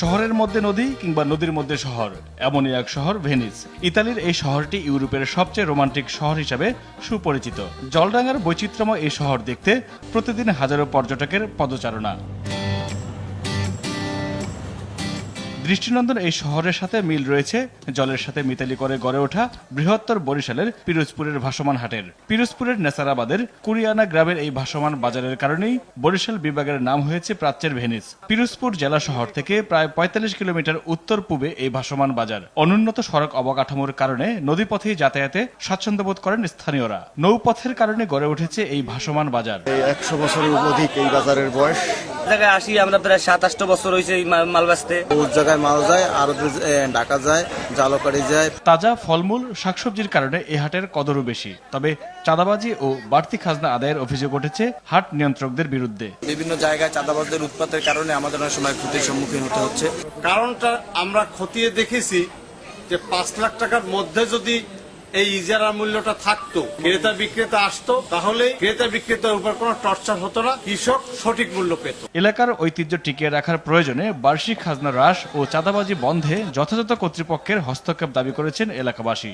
শহরের মধ্যে নদী কিংবা নদীর মধ্যে শহর, এমনই এক শহর ভেনিস। ইতালির এই শহরটি ইউরোপের সবচেয়ে রোমান্টিক শহর হিসাবে সুপরিচিত। জলডাঙ্গার বৈচিত্র্যময় এই শহর দেখতে প্রতিদিন হাজারো পর্যটকের পদচারণা। দৃষ্টিনন্দন এই শহরের সাথে মিল রয়েছে জলের সাথে মিতালি করে গড়ে ওঠা বৃহত্তর বরিশালের পিরোজপুরের ভাসমান হাটের। পিরোজপুরের নেসারাবাদের কুরিয়ানা গ্রামের এই ভাসমান বাজারের কারণেই বরিশাল বিভাগের নাম হয়েছে প্রাচ্যের ভেনিস। পিরোজপুর জেলা শহর থেকে প্রায় ৪৫ কিলোমিটার উত্তর পূবে এই ভাসমান বাজার। অনুন্নত সড়ক অবকাঠামোর কারণে নদীপথেই যাতায়াতে স্বাচ্ছন্দ্য বোধ করেন স্থানীয়রা। নৌপথের কারণে গড়ে উঠেছে এই ভাসমান বাজার। ১০০ বছরের অধিক এই বাজারের বয়স। জায়গায় আসি আমরা প্রায় ৭-৮ বছর হয়েছে এই মাল বেচতে। বহু জায়গায় মাল যায়, আরো ঢাকা যায়, জালকাড়ি যায়। তাজা ফলমূল শাকসবজির কারণে এই হাটের কদরও বেশি। তবে চাঁদাবাজি ও বাড়তি খাজনা আদায়ের অভিযোগ উঠেছে হাট নিয়ন্ত্রকদের বিরুদ্ধে। বিভিন্ন জায়গায় চাঁদাবাজদের উৎপাতের কারণে আমাদের অনেক সময় ক্ষতির সম্মুখীন হতে হচ্ছে। কারণটা আমরা খতিয়ে দেখেছি যে ৫ লাখ টাকার মধ্যে যদি এই ইজারা মূল্যটা থাকতো, ক্রেতা বিক্রেতা আসতো, তাহলে ক্রেতা বিক্রেতার উপর কোনো টর্চার হতো না, কৃষক সঠিক মূল্য পেত। এলাকার ঐতিহ্য টিকিয়ে রাখার প্রয়োজনে বার্ষিক খাজনা হ্রাস ও চাঁদাবাজি বন্ধে যথাযথ কর্তৃপক্ষের হস্তক্ষেপ দাবি করেছেন এলাকাবাসী।